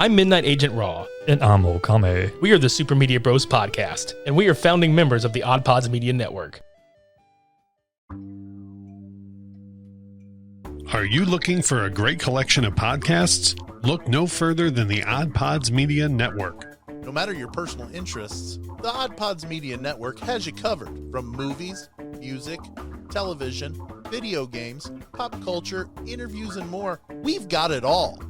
I'm Midnight Agent Raw. And I'm Okame. We are the Super Media Bros podcast, and we are founding members of the OddPods Media Network. Are you looking for a great collection of podcasts? Look no further than the OddPods Media Network. No matter your personal interests, the OddPods Media Network has you covered. From movies, music, television, video games, pop culture, interviews, and more, we've got it all.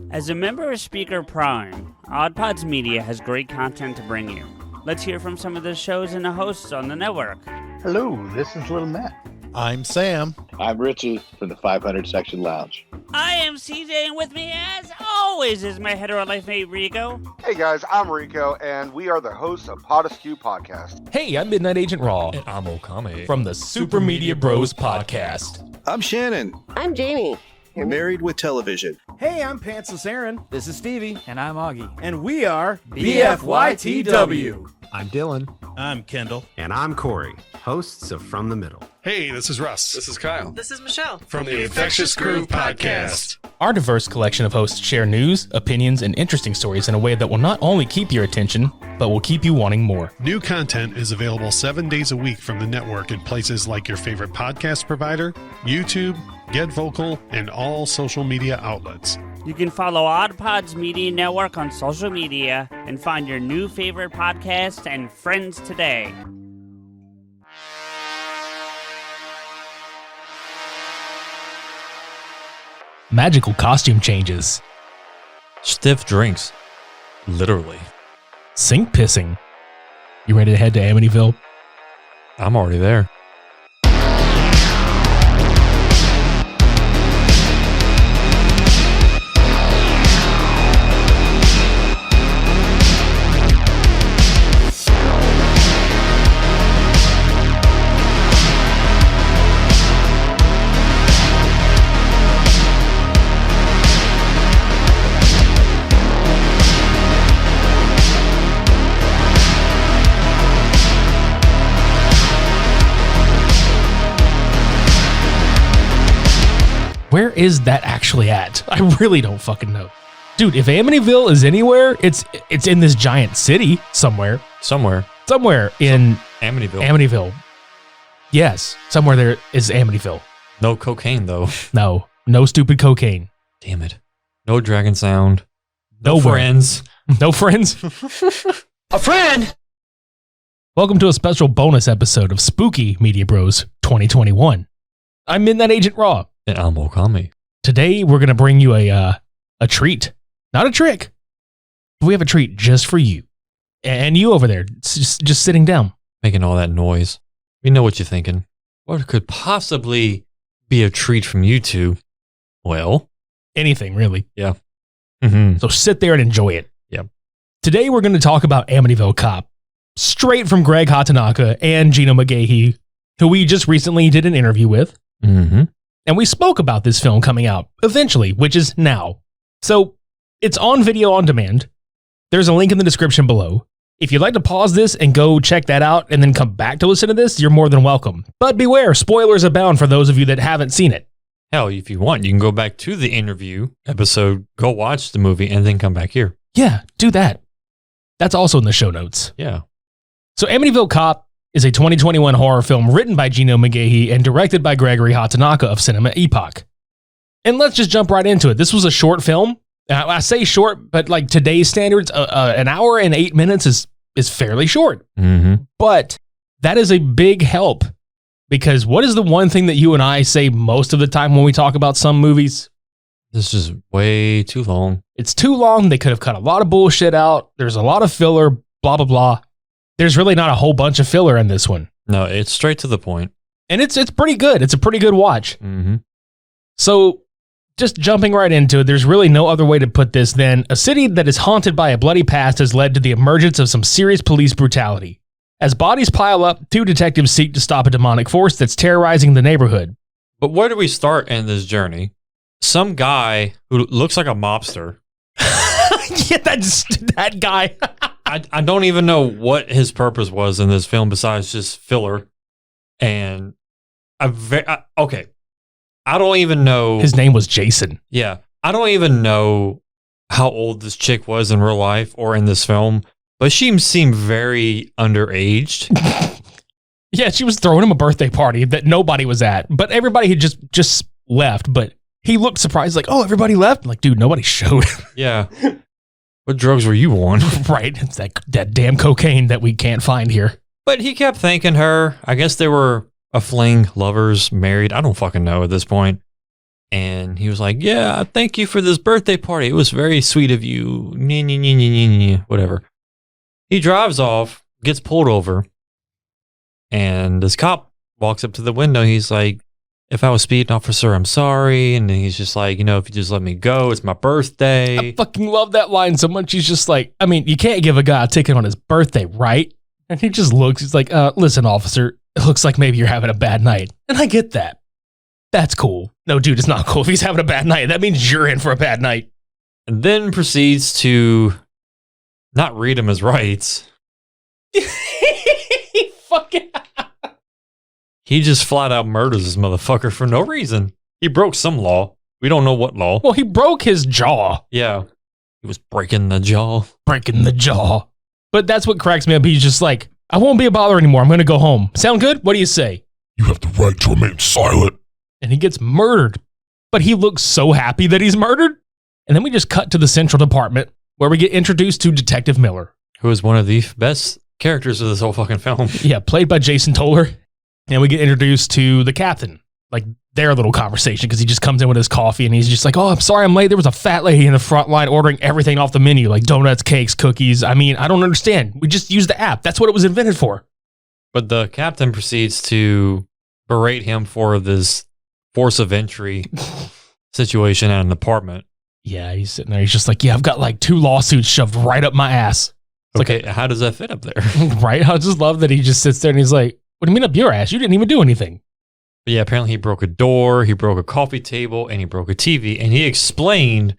As a member of Speaker Prime, OddPods Media has great content to bring you. Let's hear from some of the shows and the hosts on the network. Hello, this is Little Matt. I'm Sam. I'm Richie from the 500 Section Lounge. I am CJ, and with me, as always, is my hetero life mate, Rico. Hey guys, I'm Rico, and we are the hosts of Pod Askew Podcast. Hey, I'm Midnight Agent Raw. And I'm Okame. From the Super Media Bros podcast. I'm Shannon. I'm Jamie. Married with Television. Hey, I'm Pantsless Aaron. This is Stevie. And I'm Augie. And we are BFYTW. I'm Dylan. I'm Kendall. And I'm Corey, hosts of From the Middle. Hey, this is Russ. This is Kyle. This is Michelle. From the Infectious Groove Podcast. Our diverse collection of hosts share news, opinions, and interesting stories in a way that will not only keep your attention, but will keep you wanting more. New content is available 7 days a week from the network in places like your favorite podcast provider, YouTube, Get Vocal, and all social media outlets. You can follow OddPods Media Network on social media and find your new favorite podcast and friends today. Magical costume changes. Stiff drinks. Literally. Sink pissing. You ready to head to Amityville? I'm already there. Where is that actually at? I really don't fucking know. Dude, if Amityville is anywhere, it's in this giant city somewhere. Somewhere in Amityville. Yes, somewhere there is Amityville. No cocaine, though. No stupid cocaine. Damn it. No dragon sound. No friends. No friends? A friend! Welcome to a special bonus episode of Spooky Media Bros 2021. I'm Midnight Agent Raw. And I'm Okame. Today, we're going to bring you a treat. Not a trick. We have a treat just for you. And you over there, just sitting down. Making all that noise. We know what you're thinking. What could possibly be a treat from you two? Well, anything, really. Yeah. Mm-hmm. So sit there and enjoy it. Yep. Today, we're going to talk about Amityville Cop. Straight from Greg Hatanaka and Geno McGahee, who we just recently did an interview with. Mm-hmm. And we spoke about this film coming out eventually, which is now. So it's on video on demand. There's a link in the description below. If you'd like to pause this and go check that out and then come back to listen to this, you're more than welcome. But beware, spoilers abound for those of you that haven't seen it. Hell, if you want, you can go back to the interview episode, go watch the movie, and then come back here. Yeah, do that. That's also in the show notes. Yeah. So Amityville Cop is a 2021 horror film written by Geno McGahee and directed by Gregory Hatanaka of Cinema Epoch. And let's just jump right into it. This was a short film. I say short, but like today's standards, an hour and 8 minutes is fairly short. Mm-hmm. But that is a big help, because what is the one thing that you and I say most of the time when we talk about some movies? This is way too long. It's too long. They could have cut a lot of bullshit out. There's a lot of filler, blah, blah, blah. There's really not a whole bunch of filler in this one. No, it's straight to the point. And it's pretty good. It's a pretty good watch. Mm-hmm. So just jumping right into it, there's really no other way to put this than a city that is haunted by a bloody past has led to the emergence of some serious police brutality. As bodies pile up, two detectives seek to stop a demonic force that's terrorizing the neighborhood. But where do we start in this journey? Some guy who looks like a mobster. Yeah, that's that guy. I don't even know what his purpose was in this film besides just filler. And okay, I don't even know. His name was Jason. Yeah, I don't even know how old this chick was in real life or in this film, but she seemed very underaged. Yeah, she was throwing him a birthday party that nobody was at, but everybody had just left. But he looked surprised, like, "Oh, everybody left." I'm like, dude, nobody showed. Yeah. What drugs were you on? Right, it's that damn cocaine that we can't find here. But he kept thanking her. I guess they were a fling, lovers, married. I don't fucking know at this point. And he was like, "Yeah, thank you for this birthday party. It was very sweet of you." Whatever. He drives off, gets pulled over, and this cop walks up to the window. He's like, "If I was speeding, officer, I'm sorry." And then he's just like, "If you just let me go, it's my birthday." I fucking love that line so much. He's just like, I mean, you can't give a guy a ticket on his birthday, right? And he just looks, he's like, "Listen, officer, it looks like maybe you're having a bad night." And I get that. That's cool. No, dude, it's not cool. If he's having a bad night, that means you're in for a bad night. And then proceeds to not read him his rights. Fucking. He just flat out murders this motherfucker for no reason. He broke some law. We don't know what law. Well, he broke his jaw. Yeah. He was breaking the jaw. Breaking the jaw. But that's what cracks me up. He's just like, "I won't be a bother anymore. I'm going to go home. Sound good? What do you say?" "You have the right to remain silent." And he gets murdered. But he looks so happy that he's murdered. And then we just cut to the Central Department where we get introduced to Detective Miller, who is one of the best characters of this whole fucking film. Yeah, played by Jason Toller. And we get introduced to the captain, like their little conversation, because he just comes in with his coffee and he's just like, "Oh, I'm sorry I'm late. There was a fat lady in the front line ordering everything off the menu, like donuts, cakes, cookies. I mean, I don't understand. We just used the app. That's what it was invented for." But the captain proceeds to berate him for this force of entry situation at an apartment. Yeah, he's sitting there. He's just like, "Yeah, I've got like 2 lawsuits shoved right up my ass." It's okay, how does that fit up there? Right? I just love that he just sits there and he's like, "What do you mean up your ass? You didn't even do anything." But yeah, apparently he broke a door, he broke a coffee table, and he broke a TV. And he explained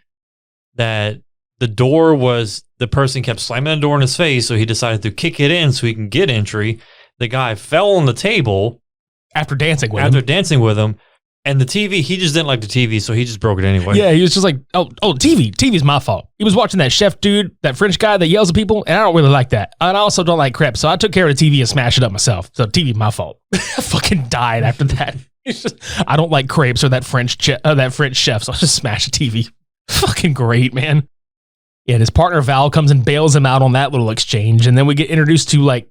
that the door was, the person kept slamming the door in his face, so he decided to kick it in so he can get entry. The guy fell on the table. After dancing with him. And the TV, he just didn't like the TV, so he just broke it anyway. Yeah, he was just like, oh, TV's my fault. He was watching that chef dude, that French guy that yells at people, and I don't really like that. And I also don't like crepes, so I took care of the TV and smashed it up myself. So TV's my fault. I fucking died after that. It's just, I don't like crepes or that French chef, so I just smashed the TV. Fucking great, man. Yeah, and his partner Val comes and bails him out on that little exchange, and then we get introduced to like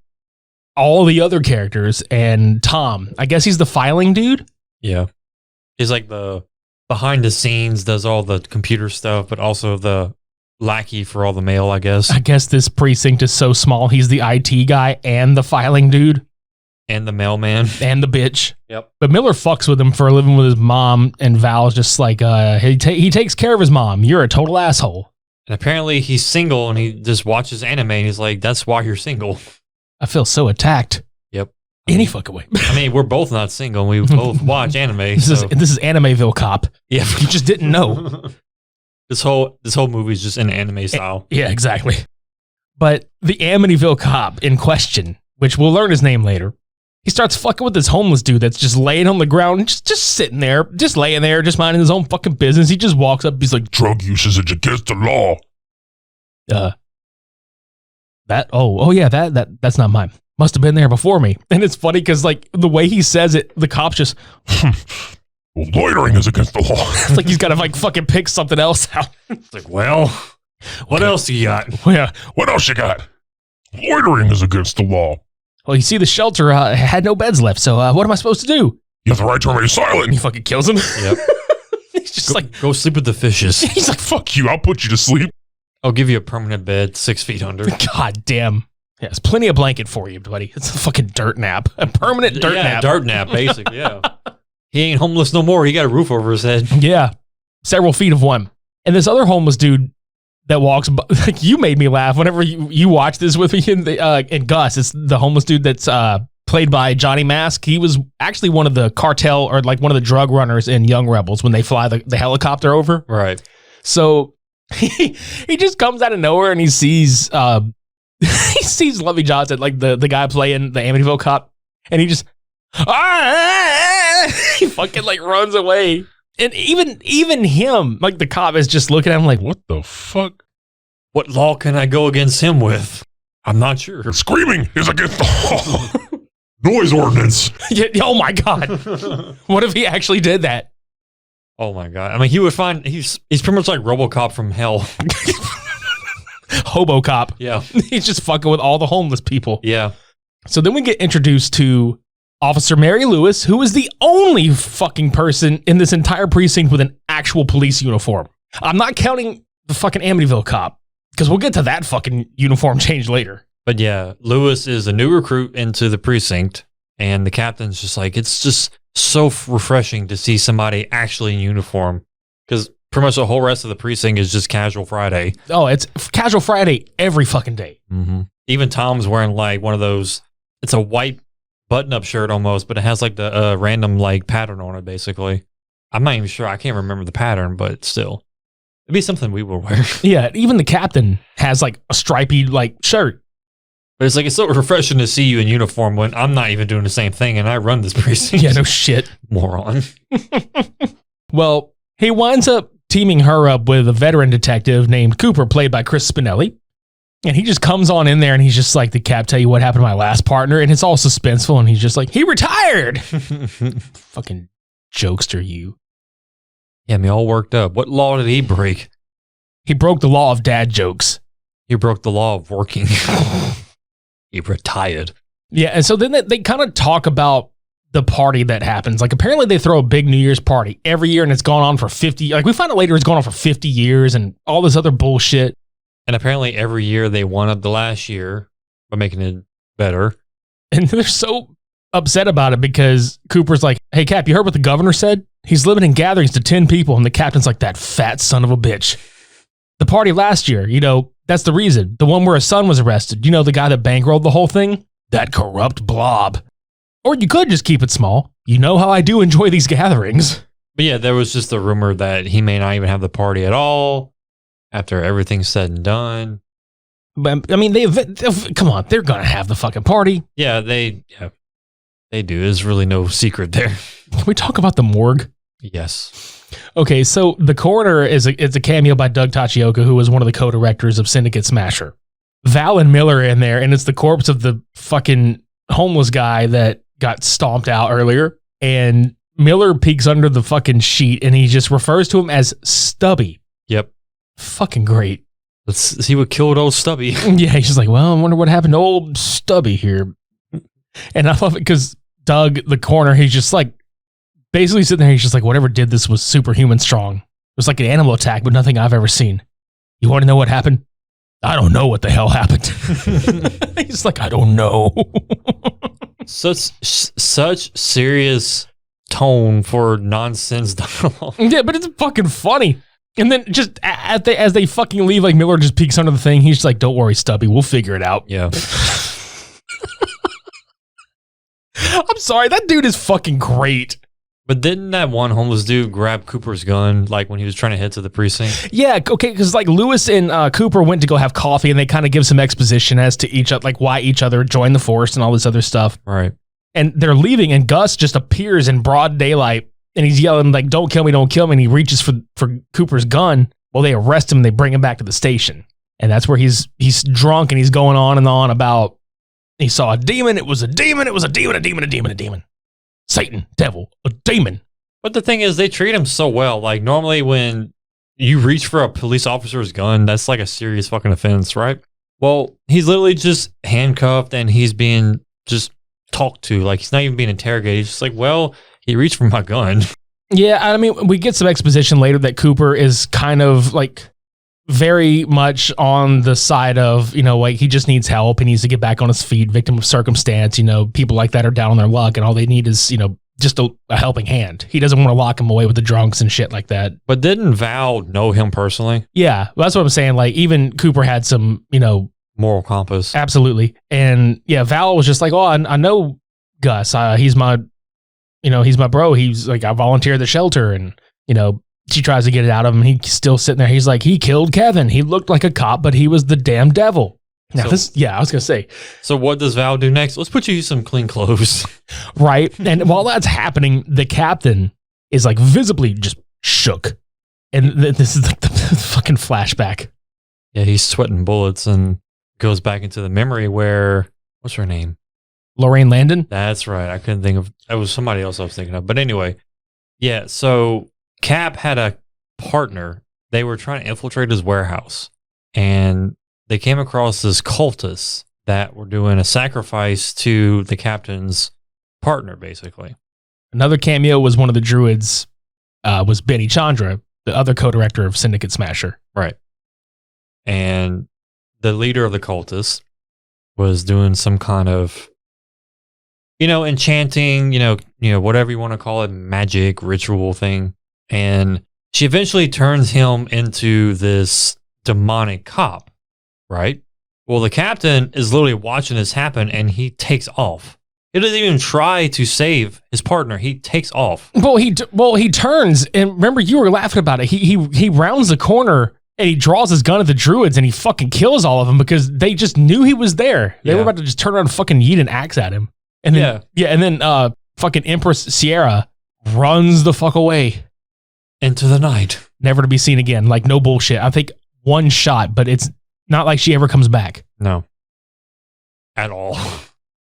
all the other characters, and Tom, I guess he's the filing dude. Yeah. He's like the behind the scenes, does all the computer stuff, but also the lackey for all the mail, I guess. I guess this precinct is so small, he's the IT guy and the filing dude. And the mailman. And the bitch. Yep. But Miller fucks with him for living with his mom, and Val's just like, he takes care of his mom. You're a total asshole. And apparently he's single, and he just watches anime, and he's like, that's why you're single. I feel so attacked. Yep. Any fucking way. I mean, we're both not single, and we both watch anime. This is Animeville Cop. Yeah. You just didn't know. This whole movie is just in anime style. Yeah, exactly. But the Amityville Cop in question, which we'll learn his name later, he starts fucking with this homeless dude that's just laying on the ground, just sitting there, just laying there, just minding his own fucking business. He just walks up, he's like, "Drug use is against the law." That's not mine. Must have been there before me. And it's funny because like the way he says it, the cop's just "Well, loitering is against the law." It's like he's got to like fucking pick something else out. It's like, well, what else you got? Yeah. What else you got? Loitering is against the law. Well, you see, the shelter had no beds left, so what am I supposed to do? You have the right to remain silent. And he fucking kills him. Yep. He's just go sleep with the fishes. He's like, "Fuck you, I'll put you to sleep. I'll give you a permanent bed 6 feet under." God damn. Yeah, there's plenty of blanket for you, buddy. It's a fucking dirt nap. A permanent dirt nap. Dirt nap, basically, yeah. He ain't homeless no more. He got a roof over his head. Yeah. Several feet of one. And this other homeless dude that walks by, like, you made me laugh whenever you watch this with me and Gus. It's the homeless dude that's played by Johnny Mask. He was actually one of the cartel or like one of the drug runners in Young Rebels when they fly the helicopter over. Right. So he just comes out of nowhere and he sees he sees Lovey Johnson, like the guy playing the Amityville Cop, and he just he fucking like runs away. And even him, like the cop is just looking at him like, what the fuck? What law can I go against him with? I'm not sure. Screaming is against the law. Noise ordinance. Yeah, oh my God. What if he actually did that? Oh my God. I mean, he would find he's pretty much like RoboCop from hell. Hobo cop. Yeah. He's just fucking with all the homeless people. Yeah. So then we get introduced to Officer Mary Lewis, who is the only fucking person in this entire precinct with an actual police uniform. I'm not counting the fucking Amityville cop, because we'll get to that fucking uniform change later. But yeah, Lewis is a new recruit into the precinct, and the captain's just like, it's just so refreshing to see somebody actually in uniform, because pretty much the whole rest of the precinct is just casual Friday. Oh, it's casual Friday every fucking day. Mm-hmm. Even Tom's wearing like one of those, it's a white button-up shirt almost, but it has like the random like pattern on it, basically. I'm not even sure. I can't remember the pattern, but still. It'd be something we would wear. Yeah, even the captain has like a stripy like shirt. But it's like, it's so refreshing to see you in uniform when I'm not even doing the same thing and I run this precinct. Yeah, no shit. Moron. Well, he winds up teaming her up with a veteran detective named Cooper, played by Chris Spinelli. And he just comes on in there and he's just like, the cap, tell you what happened to my last partner. And it's all suspenseful. And he's just like, he retired. Fucking jokester, you. Yeah, me all worked up. What law did he break? He broke the law of dad jokes. He broke the law of working. He retired. Yeah, and so then they kind of talk about the party that happens. Like, apparently they throw a big New Year's party every year, and it's gone on for 50. Like, we find out later it's gone on for 50 years and all this other bullshit. And apparently every year they won up the last year by making it better. And they're so upset about it because Cooper's like, hey, Cap, you heard what the governor said? He's limiting gatherings to 10 people. And the captain's like, that fat son of a bitch. The party last year, you know, that's the reason. The one where his son was arrested. You know, the guy that bankrolled the whole thing? That corrupt blob. Or you could just keep it small. You know how I do enjoy these gatherings. But yeah, there was just a rumor that he may not even have the party at all after everything's said and done. But, I mean, come on, they're going to have the fucking party. Yeah, they do. There's really no secret there. Can we talk about the morgue? Yes. Okay, so the coroner is a cameo by Doug Tachioka, who was one of the co-directors of Syndicate Smasher. Val and Miller are in there, and it's the corpse of the fucking homeless guy that got stomped out earlier. And Miller peeks under the fucking sheet, and he just refers to him as Stubby. Yep. Fucking great. Let's see what killed old Stubby. Yeah, he's just like, well, I wonder what happened to old Stubby here. And I love it because Doug, the coroner, he's just like, basically sitting there, he's just like, whatever did this was superhuman strong. It was like an animal attack, but nothing I've ever seen. You want to know what happened? I don't know what the hell happened. He's like, I don't know. Such serious tone for nonsense dialogue. Yeah, but it's fucking funny. And then just as they fucking leave, like Miller just peeks under the thing. He's just like, don't worry, Stubby, we'll figure it out. Yeah. I'm sorry, that dude is fucking great. But didn't that one homeless dude grab Cooper's gun, like when he was trying to head to the precinct? Yeah, okay, because like Lewis and Cooper went to go have coffee, and they kind of give some exposition as to each other, like why each other joined the force and all this other stuff. Right. And they're leaving, and Gus just appears in broad daylight, and he's yelling like, "Don't kill me, don't kill me!" And he reaches for Cooper's gun. Well, they arrest him, and they bring him back to the station, and that's where he's drunk, and he's going on and on about he saw a demon. It was a demon. It was a demon. A demon. A demon. A demon. Satan, devil, a demon. But the thing is, they treat him so well. Like, normally when you reach for a police officer's gun, that's like a serious fucking offense, right? Well, he's literally just handcuffed and he's being just talked to. Like, he's not even being interrogated. He's just like, well, he reached for my gun. Yeah, I mean, we get some exposition later that Cooper is kind of like very much on the side of, you know, like he just needs help. He needs to get back on his feet, victim of circumstance. You know, people like that are down on their luck and all they need is, you know, just a helping hand. He doesn't want to lock him away with the drunks and shit like that. But didn't Val know him personally? Yeah, well, that's what I'm saying. Like, even Cooper had some, you know, moral compass. Absolutely. And yeah, Val was just like, oh, I know Gus. He's my bro. He's like, I volunteered at the shelter, and, you know, she tries to get it out of him. He's still sitting there. He's like, he killed Kevin. He looked like a cop, but he was the damn devil. Now I was going to say. So what does Val do next? Let's put you some clean clothes. Right. And while that's happening, the captain is like visibly just shook. And this is the fucking flashback. Yeah, he's sweating bullets and goes back into the memory where, what's her name? Lorraine Landon? That's right. I couldn't think of, it was somebody else I was thinking of. But anyway, yeah, so Cap had a partner. They were trying to infiltrate his warehouse. And they came across this cultists that were doing a sacrifice to the captain's partner, basically. Another cameo was one of the druids, was Benny Chandra, the other co-director of Syndicate Smasher. Right. And the leader of the cultists was doing some kind of, enchanting, whatever you want to call it, magic, ritual thing. And she eventually turns him into this demonic cop, right? Well, the captain is literally watching this happen and he takes off. He doesn't even try to save his partner. He takes off. Well, he turns, and remember, you were laughing about it. He rounds the corner and he draws his gun at the druids and he fucking kills all of them because they just knew he was there. They were about to just turn around and fucking yeet an axe at him. And then, fucking Empress Sierra runs the fuck away into the night, never to be seen again. Like, no bullshit. I think one shot, but it's not like she ever comes back. No, at all.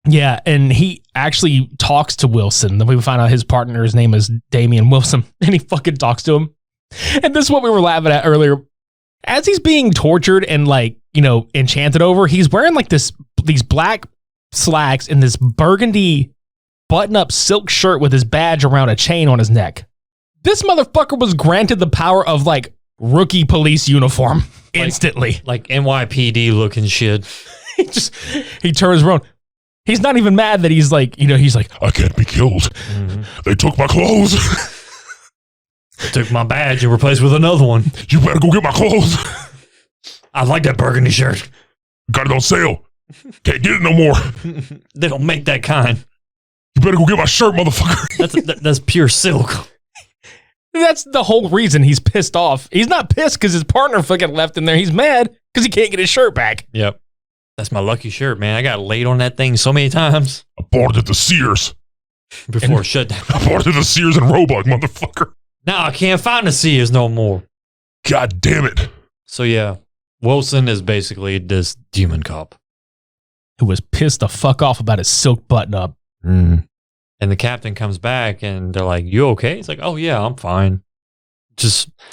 Yeah, and he actually talks to Wilson. Then we find out his partner's name is Damian Wilson, and he fucking talks to him. And this is what we were laughing at earlier. As he's being tortured and enchanted over, he's wearing like these black slacks and this burgundy button-up silk shirt with his badge around a chain on his neck. This motherfucker was granted the power of like rookie police uniform instantly. Like NYPD looking shit. He turns around. He's not even mad that he's like, I can't be killed. Mm-hmm. They took my clothes. Took my badge and replaced with another one. You better go get my clothes. I like that burgundy shirt. Got it on sale. Can't get it no more. They don't make that kind. You better go get my shirt, motherfucker. That's pure silk. That's the whole reason he's pissed off. He's not pissed because his partner fucking left him there. He's mad because he can't get his shirt back. Yep. That's my lucky shirt, man. I got laid on that thing so many times. I bought it at the Sears. Before it shut down. I bought it at the Sears and Roebuck, motherfucker. Now I can't find the Sears no more. God damn it. So yeah, Wilson is basically this demon cop. Who was pissed the fuck off about his silk button up. Mm. And the captain comes back and they're like, you okay? He's like, oh yeah, I'm fine.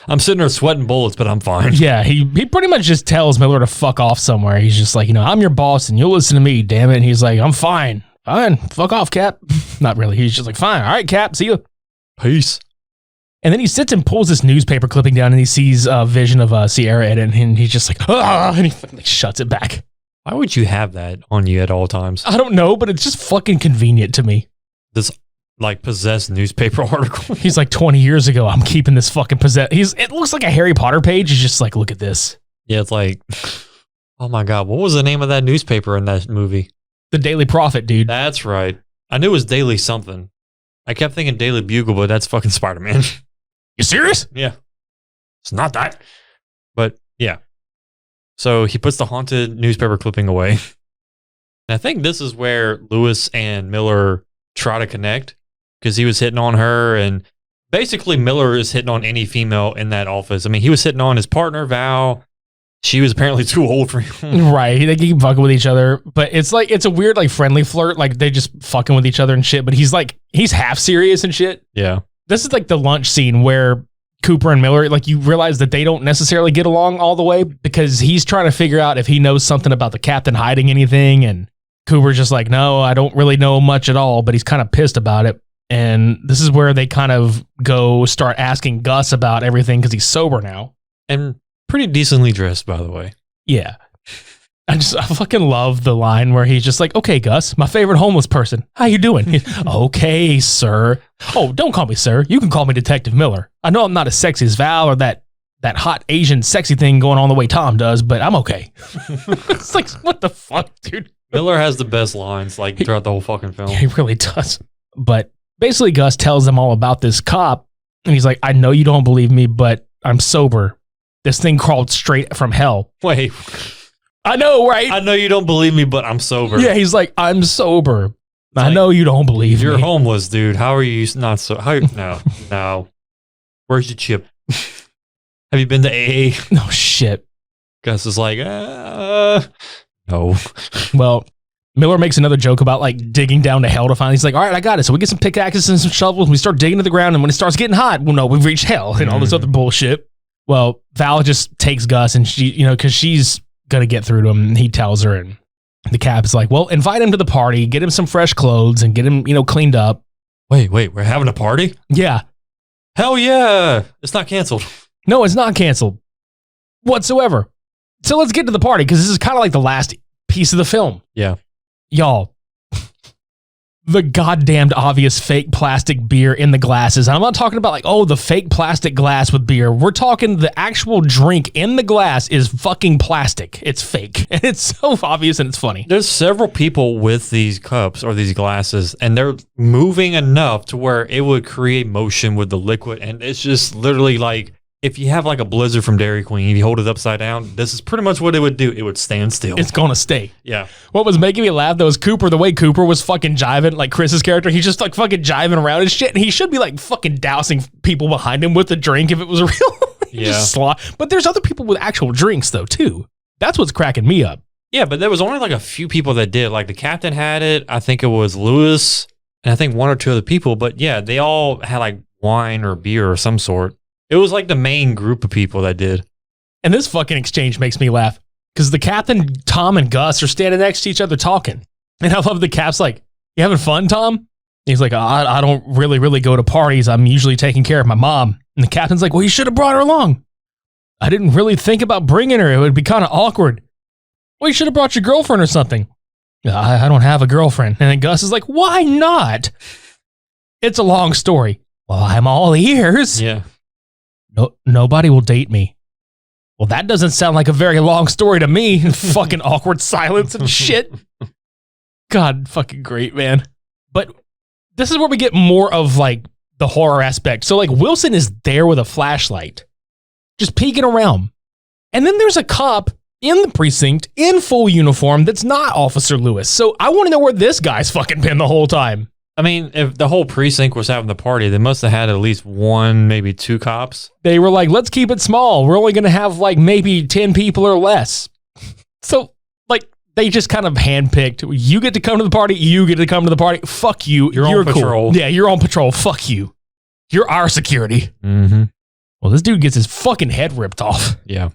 I'm sitting there sweating bullets, but I'm fine. Yeah, he pretty much just tells Miller to fuck off somewhere. He's just like, I'm your boss and you'll listen to me, damn it. And he's like, I'm fine. Fine. Fuck off, Cap. Not really. He's just like, fine. All right, Cap. See you. Peace. And then he sits and pulls this newspaper clipping down and he sees a vision of Sierra in it and he's just like, ah, and he fucking shuts it back. Why would you have that on you at all times? I don't know, but it's just fucking convenient to me. This possessed newspaper article. He's like, 20 years ago, I'm keeping this fucking possessed. It looks like a Harry Potter page. He's just like, look at this. Yeah, it's like, oh my God, what was the name of that newspaper in that movie? The Daily Prophet, dude. That's right. I knew it was Daily something. I kept thinking Daily Bugle, but that's fucking Spider-Man. You serious? Yeah. It's not that. But yeah. So he puts the haunted newspaper clipping away. And I think this is where Lewis and Miller try to connect because he was hitting on her. And basically Miller is hitting on any female in that office. I mean, he was hitting on his partner, Val. She was apparently too old for him. Right. They keep fucking with each other. But it's like, it's a weird, like, friendly flirt. Like, they just fucking with each other and shit. But he's half serious and shit. Yeah. This is like the lunch scene where Cooper and Miller, like, you realize that they don't necessarily get along all the way because he's trying to figure out if he knows something about the captain hiding anything. And Cooper's just like, no, I don't really know much at all, but he's kind of pissed about it. And this is where they kind of start asking Gus about everything because he's sober now. And pretty decently dressed, by the way. Yeah. I fucking love the line where he's just like, okay, Gus, my favorite homeless person. How you doing? Okay, sir. Oh, don't call me sir. You can call me Detective Miller. I know I'm not as sexy as Val or that hot Asian sexy thing going on the way Tom does, but I'm okay. It's like, what the fuck, dude? Miller has the best lines throughout the whole fucking film. He really does. But basically Gus tells them all about this cop and he's like, I know you don't believe me, but I'm sober. This thing crawled straight from hell. Wait. I know, right? I know you don't believe me, but I'm sober. Yeah, he's like, I'm sober. I know you don't believe You're me. homeless, dude. How are you not so? No. Where's your chip? Have you been to AA? No shit. Gus is like, no. Well, Miller makes another joke about like digging down to hell to find. He's like, all right, I got it. So we get some pickaxes and some shovels. And we start digging to the ground, and when it starts getting hot, well, no, we've reached hell and all this other bullshit. Well, Val just takes Gus, and she, because she's gonna get through to him. And he tells her, and the Cap is like, well, invite him to the party, get him some fresh clothes, and get him, cleaned up. Wait, we're having a party? Yeah. Hell yeah! It's not canceled. No, it's not canceled whatsoever. So let's get to the party, because this is kind of like the last piece of the film. Yeah. Y'all, the goddamned obvious fake plastic beer in the glasses. And I'm not talking about like, oh, the fake plastic glass with beer. We're talking the actual drink in the glass is fucking plastic. It's fake. And it's so obvious and it's funny. There's several people with these cups or these glasses, and they're moving enough to where it would create motion with the liquid. And it's just literally like, if you have like a Blizzard from Dairy Queen, you hold it upside down, this is pretty much what it would do. It would stand still. It's going to stay. Yeah. What was making me laugh, though, is Cooper, the way Cooper was fucking jiving, like Chris's character, he's just like fucking jiving around and shit. And he should be like fucking dousing people behind him with the drink if it was real. But there's other people with actual drinks, though, too. That's what's cracking me up. Yeah, but there was only like a few people that did. Like the captain had it. I think it was Lewis, and I think one or two other people. But yeah, they all had like wine or beer or some sort. It was like the main group of people that did. And this fucking exchange makes me laugh because the captain, Tom, and Gus are standing next to each other talking. And I love the Cap's like, you having fun, Tom? He's like, I don't really go to parties. I'm usually taking care of my mom. And the captain's like, well, you should have brought her along. I didn't really think about bringing her. It would be kind of awkward. Well, you should have brought your girlfriend or something. I don't have a girlfriend. And then Gus is like, why not? It's a long story. Well, I'm all ears. Yeah. No, nobody will date me. Well, that doesn't sound like a very long story to me. Fucking awkward silence and shit. God, fucking great, man. But this is where we get more of like the horror aspect. So like Wilson is there with a flashlight, just peeking around. And then there's a cop in the precinct in full uniform that's not Officer Lewis. So I want to know where this guy's fucking been the whole time. I mean, if the whole precinct was having the party, they must have had at least one, maybe two cops. They were like, let's keep it small. We're only going to have like maybe 10 people or less. So like they just kind of handpicked. You get to come to the party. You get to come to the party. Fuck you. You're on patrol. Cool. Yeah, you're on patrol. Fuck you. You're our security. Mm-hmm. Well, this dude gets his fucking head ripped off. Yeah.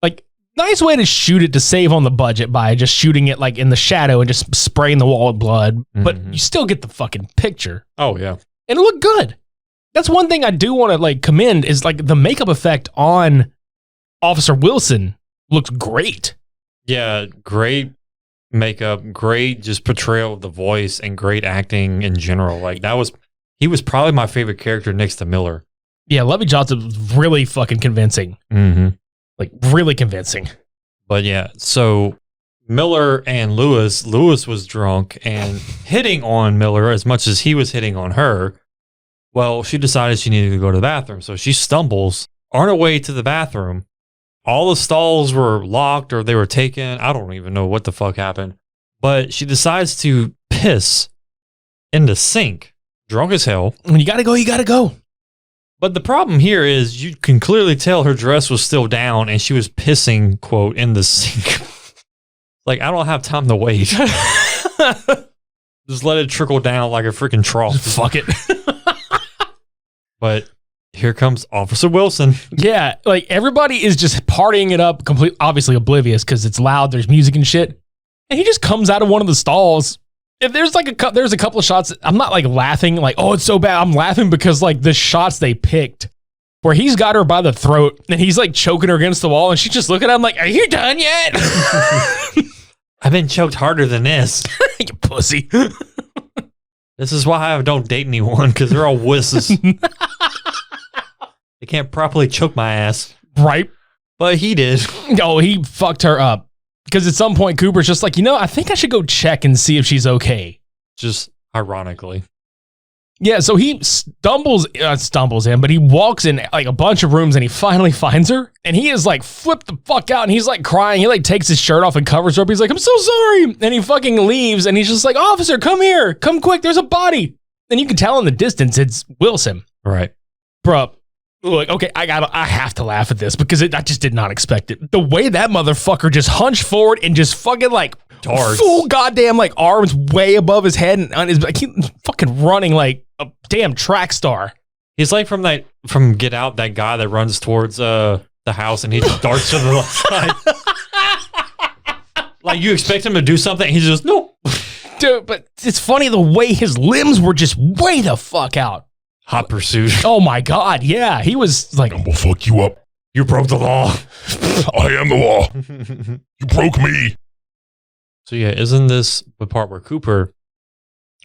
Like, nice way to shoot it to save on the budget by just shooting it like in the shadow and just spraying the wall with blood. But you still get the fucking picture. Oh, yeah. And it looked good. That's one thing I do want to like commend is like the makeup effect on Officer Wilson looked great. Yeah, great makeup, great just portrayal of the voice, and great acting in general. Like he was probably my favorite character next to Miller. Yeah, Lovey Johnson was really fucking convincing. Mm-hmm. Like really convincing. But yeah, so Miller and Lewis was drunk and hitting on Miller as much as he was hitting on her. Well, she decided she needed to go to the bathroom. So she stumbles on her way to the bathroom. All the stalls were locked or they were taken. I don't even know what the fuck happened. But she decides to piss in the sink, drunk as hell. When you gotta go, you gotta go. But the problem here is you can clearly tell her dress was still down and she was pissing, quote, in the sink. Like, I don't have time to wait. Just let it trickle down like a freaking trough. Fuck it. But here comes Officer Wilson. Yeah, like everybody is just partying it up, obviously oblivious because it's loud, there's music and shit. And he just comes out of one of the stalls. If there's like there's a couple of shots, I'm not like laughing like, oh, it's so bad. I'm laughing because like the shots they picked where he's got her by the throat and he's like choking her against the wall and she's just looking at him like, are you done yet? I've been choked harder than this. You pussy. This is why I don't date anyone, because they're all wusses. They can't properly choke my ass. Right. But he did. Oh, he fucked her up. Because at some point, Cooper's just like, I think I should go check and see if she's okay. Just ironically. Yeah, so he stumbles in, but he walks in like a bunch of rooms and he finally finds her. And he is like flipped the fuck out and he's like crying. He like takes his shirt off and covers her up. He's like, I'm so sorry. And he fucking leaves and he's just like, officer, come here. Come quick. There's a body. And you can tell in the distance it's Wilson. Right. Bruh, Look, okay, I have to laugh at this because I just did not expect it. The way that motherfucker just hunched forward and just fucking like Darts. full goddamn like arms way above his head and on his like he's fucking running like a damn track star. He's like from Get Out, that guy that runs towards the house and he just darts to the left side. Like you expect him to do something, and he's just no. Dude, but it's funny the way his limbs were just way the fuck out. Hot pursuit. Oh my god, yeah. He was like, I'm gonna fuck you up. You broke the law. I am the law. You broke me. So yeah, isn't this the part where Cooper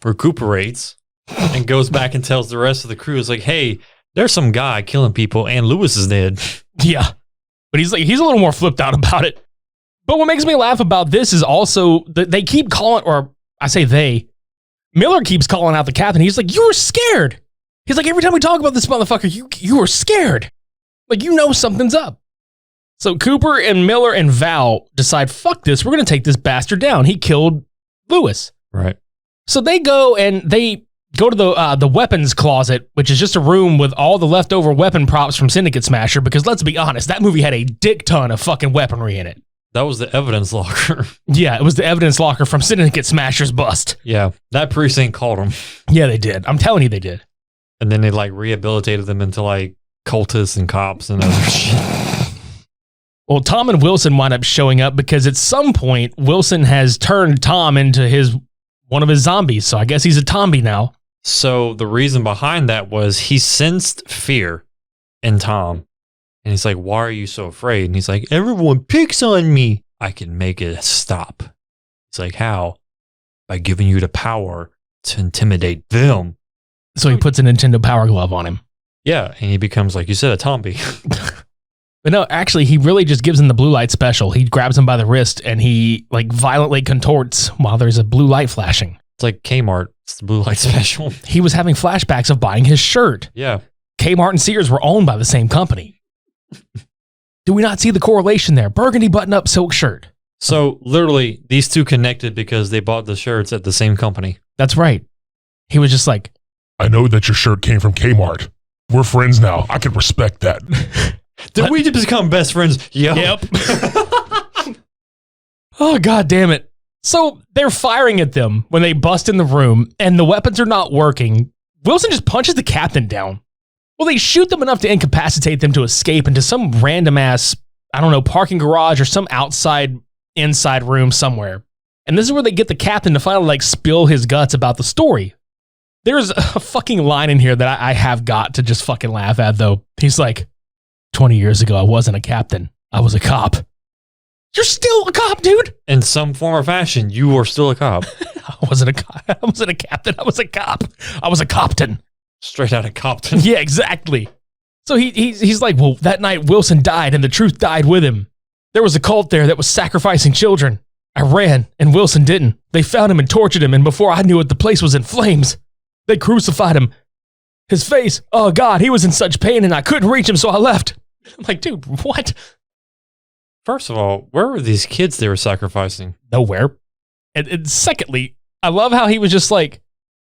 recuperates and goes back and tells the rest of the crew, is like, hey, there's some guy killing people and Lewis is dead. yeah. But he's a little more flipped out about it. But what makes me laugh about this is also that they keep calling, or I say they, Miller keeps calling out the captain. He's like, you were scared. He's like, every time we talk about this motherfucker, you were scared. Like, you know something's up. So Cooper and Miller and Val decide, fuck this, we're going to take this bastard down. He killed Lewis. Right. So they go to the weapons closet, which is just a room with all the leftover weapon props from Syndicate Smasher, because let's be honest, that movie had a dick ton of fucking weaponry in it. That was the evidence locker. Yeah, it was the evidence locker from Syndicate Smasher's bust. Yeah, that precinct called him. Yeah, they did. I'm telling you they did. And then they like rehabilitated them into like cultists and cops and other shit. Well, Tom and Wilson wind up showing up because at some point Wilson has turned Tom into one of his zombies. So I guess he's a Tomby now. So the reason behind that was he sensed fear in Tom. And he's like, why are you so afraid? And he's like, everyone picks on me. I can make it stop. It's like, how? By giving you the power to intimidate them. So he puts a Nintendo Power Glove on him. Yeah, and he becomes, like you said, a Tomby. But no, actually, he really just gives him the blue light special. He grabs him by the wrist and he like violently contorts while there's a blue light flashing. It's like Kmart. It's the blue light special. He was having flashbacks of buying his shirt. Yeah. Kmart and Sears were owned by the same company. Do we not see the correlation there? Burgundy button-up silk shirt. So literally, these two connected because they bought the shirts at the same company. That's right. He was just like, I know that your shirt came from Kmart. We're friends now. I can respect that. Did we just become best friends? Yep. Oh, God damn it. So they're firing at them when they bust in the room and the weapons are not working. Wilson just punches the captain down. Well, they shoot them enough to incapacitate them to escape into some random ass, I don't know, parking garage or some inside room somewhere. And this is where they get the captain to finally like spill his guts about the story. There's a fucking line in here that I have got to just fucking laugh at, though. He's like, 20 years ago, I wasn't a captain. I was a cop. You're still a cop, dude. In some form or fashion, you are still a cop. I wasn't a cop. I wasn't a captain. I was a cop. I was a Copton. Straight out of Compton. Yeah, exactly. So he's like, well, that night Wilson died and the truth died with him. There was a cult there that was sacrificing children. I ran and Wilson didn't. They found him and tortured him, and before I knew it, the place was in flames. They crucified him. His face, oh God, he was in such pain and I couldn't reach him, so I left. I'm like, dude, what? First of all, where were these kids they were sacrificing? Nowhere. And secondly, I love how he was just like,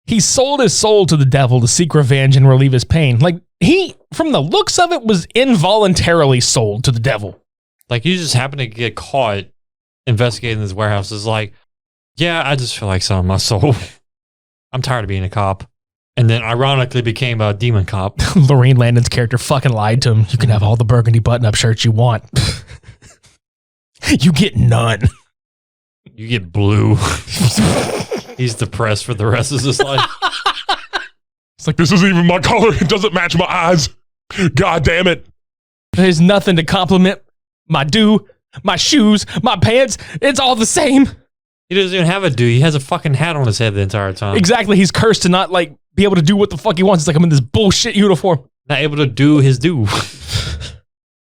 he sold his soul to the devil to seek revenge and relieve his pain. Like, he, from the looks of it, was involuntarily sold to the devil. Like, you just happened to get caught investigating this warehouse. It's like, yeah, I just feel like selling my soul. I'm tired of being a cop. And then ironically became a demon cop. Lorraine Landon's character fucking lied to him. You can have all the burgundy button-up shirts you want. You get none. You get blue. He's depressed for the rest of his life. It's like, this isn't even my color. It doesn't match my eyes. God damn it. There's nothing to compliment my do, my shoes, my pants. It's all the same. He doesn't even have a do. He has a fucking hat on his head the entire time. Exactly. He's cursed to not like be able to do what the fuck he wants. It's like I'm in this bullshit uniform. Not able to do his do.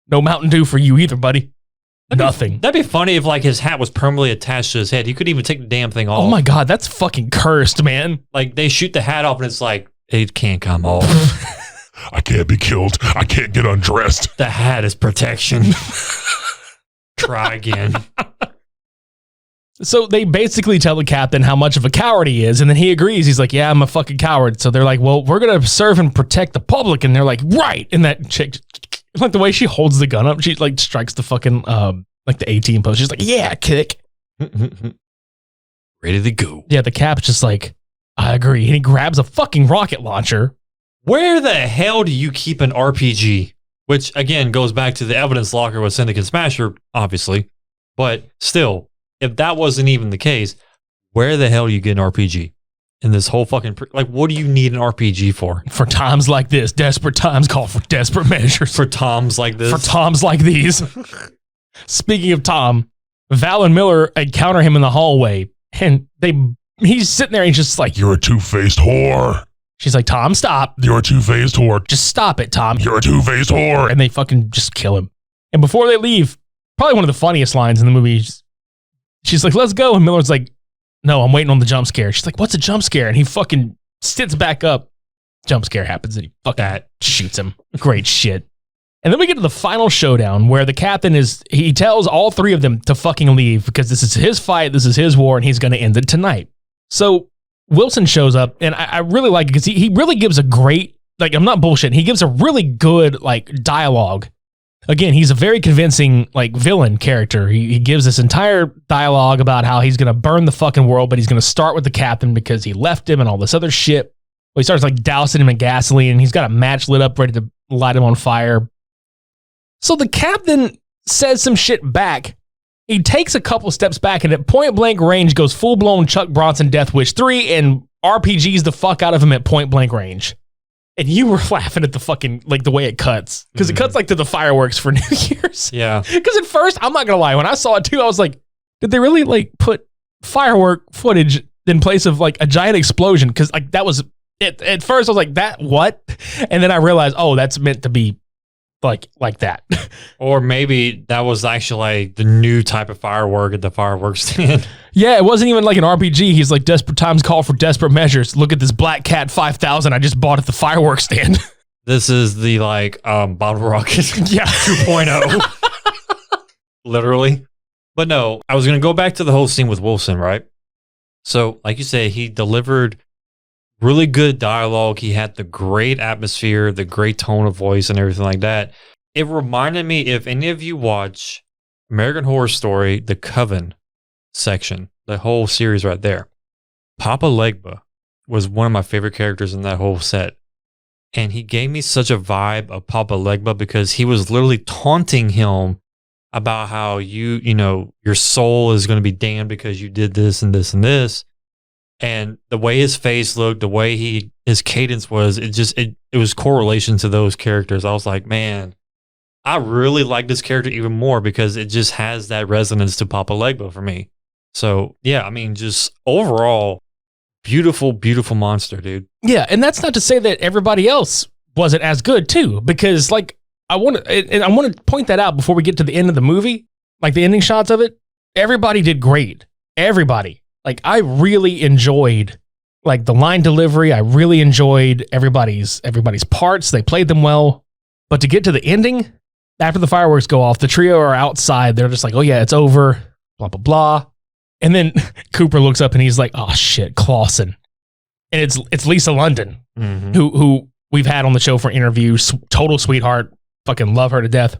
No Mountain Dew for you either, buddy. Nothing. That'd be funny if like his hat was permanently attached to his head. He couldn't even take the damn thing off. Oh my God, that's fucking cursed, man. Like they shoot the hat off and it's like, it can't come off. I can't be killed. I can't get undressed. The hat is protection. Try again. So they basically tell the captain how much of a coward he is, and then he agrees. He's like, yeah, I'm a fucking coward. So they're like, well, we're going to serve and protect the public. And they're like, right. And that chick, like the way she holds the gun up, she like strikes the fucking, like the 18 post. She's like, yeah, kick. Ready to go. Yeah, the cap's just like, I agree. And he grabs a fucking rocket launcher. Where the hell do you keep an RPG? Which, again, goes back to the evidence locker with Syndicate Smasher, obviously. But still, if that wasn't even the case, where the hell do you get an RPG? In this whole fucking... like, what do you need an RPG for? For times like this. Desperate times call for desperate measures. For toms like this? For toms like these. Speaking of Tom, Val and Miller encounter him in the hallway. And he's sitting there and he's just like... You're a two-faced whore. She's like, Tom, stop. You're a two-faced whore. Just stop it, Tom. You're a two-faced whore. And they fucking just kill him. And before they leave, probably one of the funniest lines in the movie, she's like, let's go. And Miller's like, no, I'm waiting on the jump scare. She's like, what's a jump scare? And he fucking sits back up. Jump scare happens and he fucking shoots him. Great shit. And then we get to the final showdown where the captain he tells all three of them to fucking leave because this is his fight, this is his war, and he's going to end it tonight. So Wilson shows up, and I really like it because he really gives a great, like, I'm not bullshitting, he gives a really good, like, dialogue. Again, he's a very convincing, like, villain character. He gives this entire dialogue about how he's going to burn the fucking world, but he's going to start with the captain because he left him and all this other shit. Well, he starts, like, dousing him in gasoline, and he's got a match lit up ready to light him on fire. So the captain says some shit back. He takes a couple steps back and at point blank range goes full blown Chuck Bronson Death Wish 3 and RPGs the fuck out of him at point blank range. And you were laughing at the fucking, like the way it cuts. Because it cuts like to the fireworks for New Year's. Yeah. Because at first, I'm not going to lie, when I saw it too, I was like, did they really like put firework footage in place of like a giant explosion? Because like that was, at first I was like, that what? And then I realized, oh, that's meant to be like that. Or maybe that was actually like the new type of firework at the fireworks stand. Yeah, it wasn't even like an RPG. He's like, desperate times call for desperate measures. Look at this Black Cat 5000 I just bought at the fireworks stand. This is the like bottle rocket yeah 2.0. Literally. But no, I was going to go back to the whole scene with Wilson, right? So like you say, he delivered really good dialogue. He had the great atmosphere, the great tone of voice and everything like that. It reminded me, if any of you watch American Horror Story, the Coven section, the whole series right there, Papa Legba was one of my favorite characters in that whole set. And he gave me such a vibe of Papa Legba because he was literally taunting him about how you know, your soul is going to be damned because you did this and this and this. And the way his face looked, the way his cadence was, it was correlation to those characters. I was like, man, I really like this character even more because it just has that resonance to Papa Legba for me. So yeah, I mean, just overall, beautiful, beautiful monster, dude. Yeah, and that's not to say that everybody else wasn't as good too, because like I want to point that out before we get to the end of the movie, like the ending shots of it. Everybody did great. Everybody. Like, I really enjoyed, like, the line delivery. I really enjoyed everybody's parts. They played them well. But to get to the ending, after the fireworks go off, the trio are outside. They're just like, oh, yeah, it's over, blah, blah, blah. And then Cooper looks up and he's like, oh, shit, Clausen. And it's Lisa London, who we've had on the show for interviews. Total sweetheart. Fucking love her to death.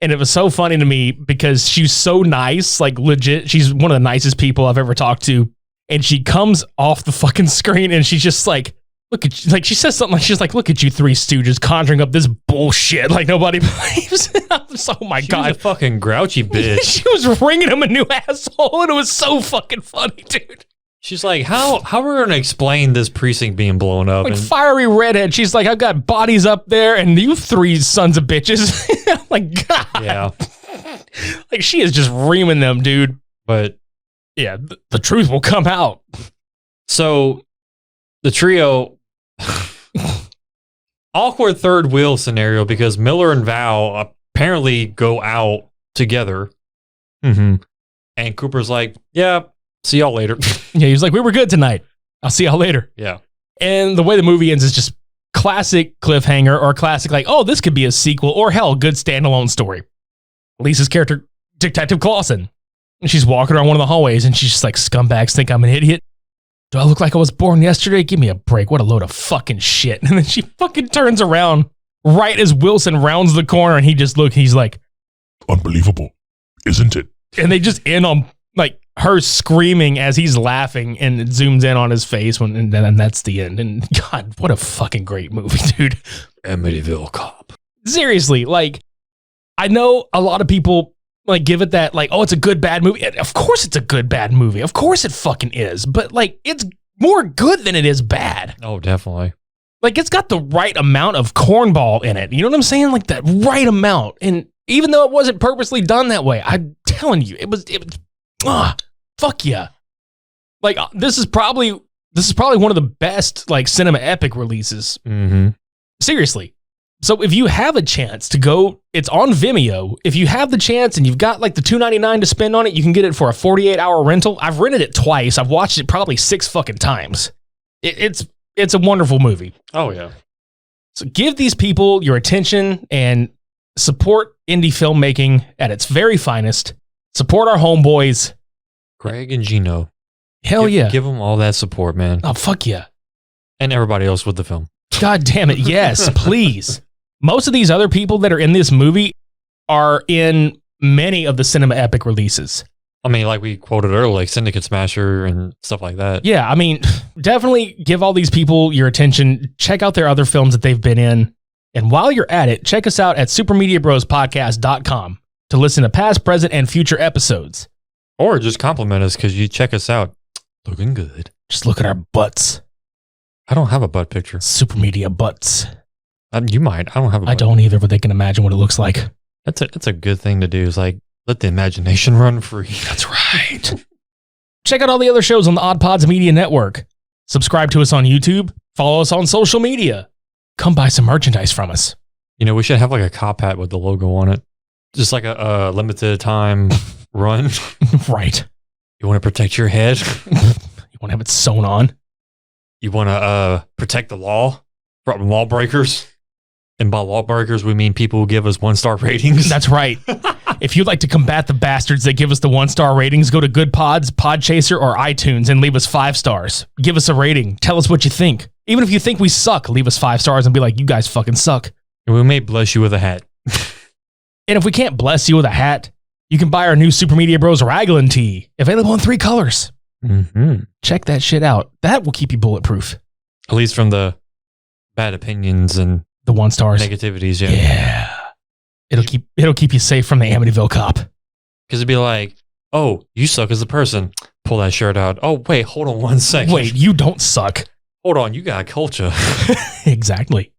And it was so funny to me because she's so nice, like legit. She's one of the nicest people I've ever talked to. And she comes off the fucking screen and she's just like, look at you. Like she says something like, she's like, look at you three stooges conjuring up this bullshit like nobody believes. Oh my God. She was a fucking grouchy bitch. She was ringing him a new asshole and it was so fucking funny, dude. She's like, how are we going to explain this precinct being blown up? Like fiery redhead. She's like, I've got bodies up there and you three sons of bitches. Like, God. Yeah. Like she is just reaming them, dude. But yeah, the truth will come out. So the trio, awkward third wheel scenario because Miller and Val apparently go out together. And Cooper's like, yeah, see y'all later. Yeah, he was like, we were good tonight. I'll see y'all later. Yeah. And the way the movie ends is just classic cliffhanger or classic like, oh, this could be a sequel or hell, good standalone story. Lisa's character, Detective Clausen. And she's walking around one of the hallways and she's just like, scumbags think I'm an idiot. Do I look like I was born yesterday? Give me a break. What a load of fucking shit. And then she fucking turns around right as Wilson rounds the corner and he's like, unbelievable, isn't it? And they just end on like her screaming as he's laughing and it zooms in on his face and that's the end. And God, what a fucking great movie, dude. Amityville Cop. Seriously, like, I know a lot of people like give it that like, oh, it's a good bad movie. Of course it's a good bad movie. Of course it fucking is. But like, it's more good than it is bad. Oh, definitely. Like, it's got the right amount of cornball in it. You know what I'm saying? Like, that right amount. And even though it wasn't purposely done that way, I'm telling you, it was fuck yeah. Like, this is probably one of the best like Cinema Epic releases. Mm-hmm. Seriously. So if you have a chance to go, it's on Vimeo. If you have the chance and you've got like the $2.99 to spend on it, you can get it for a 48-hour rental. I've rented it twice. I've watched it probably 6 fucking times. It's a wonderful movie. Oh yeah. So give these people your attention and support indie filmmaking at its very finest. Support our homeboys. Greg and Geno. Hell yeah. Give them all that support, man. Oh, fuck yeah. And everybody else with the film. God damn it. Yes, please. Most of these other people that are in this movie are in many of the Cinema Epic releases. I mean, like we quoted earlier, like Syndicate Smasher and stuff like that. Yeah, I mean, definitely give all these people your attention. Check out their other films that they've been in. And while you're at it, check us out at supermediabrospodcast.com to listen to past, present, and future episodes. Or just compliment us because you check us out. Looking good. Just look at our butts. I don't have a butt picture. Super media butts. You might. I don't have a butt. I don't either, but they can imagine what it looks like. That's a good thing to do, is like let the imagination run free. That's right. Check out all the other shows on the OddPods Media Network. Subscribe to us on YouTube. Follow us on social media. Come buy some merchandise from us. You know, we should have like a cop hat with the logo on it. Just like a limited time run. Right. You want to protect your head? You want to have it sewn on? You want to protect the law from lawbreakers? And by lawbreakers, we mean people who give us 1-star ratings. That's right. If you'd like to combat the bastards that give us the 1-star ratings, go to GoodPods, Podchaser, or iTunes and leave us 5 stars. Give us a rating. Tell us what you think. Even if you think we suck, leave us 5 stars and be like, you guys fucking suck. And we may bless you with a hat. And if we can't bless you with a hat, you can buy our new Super Media Bros Raglan tee, available in 3 colors. Mm-hmm. Check that shit out. That will keep you bulletproof. At least from the bad opinions and the 1 stars, negativities. Yeah. Yeah. It'll keep you safe from the Amityville Cop. Because it'd be like, oh, you suck as a person. Pull that shirt out. Oh, wait, hold on 1 second. Wait, you don't suck. Hold on, you got culture. Exactly.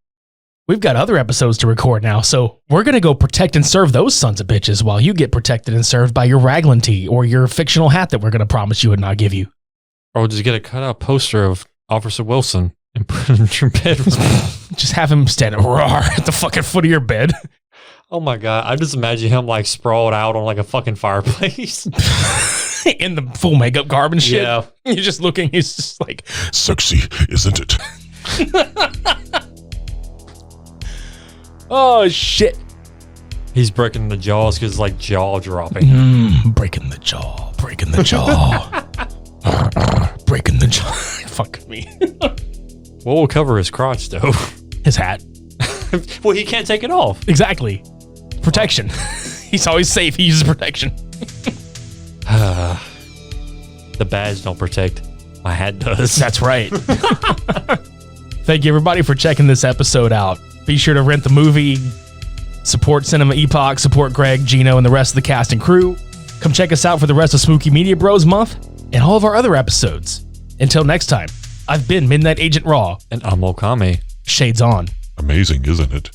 We've got other episodes to record now, so we're going to go protect and serve those sons of bitches while you get protected and served by your Raglan tee or your fictional hat that we're going to promise you and not give you. Or we'll just get a cutout poster of Officer Wilson and put it in your bedroom. Just have him standing at the fucking foot of your bed. Oh my God. I just imagine him like sprawled out on like a fucking fireplace. In the full makeup garb and shit. Yeah. You're just looking, he's just like, sexy, isn't it? Oh, shit. He's breaking the jaws because it's like jaw dropping. Breaking the jaw. Breaking the jaw. Breaking the jaw. Fuck me. Well, we'll cover his crotch, though. His hat. Well, he can't take it off. Exactly. Protection. He's always safe. He uses protection. The badge don't protect. My hat does. That's right. Thank you, everybody, for checking this episode out. Be sure to rent the movie, support Cinema Epoch, support Greg, Geno, and the rest of the cast and crew. Come check us out for the rest of Spooky Media Bros Month and all of our other episodes. Until next time, I've been Midnight Agent Raw. And I'm Okami. Shades on. Amazing, isn't it?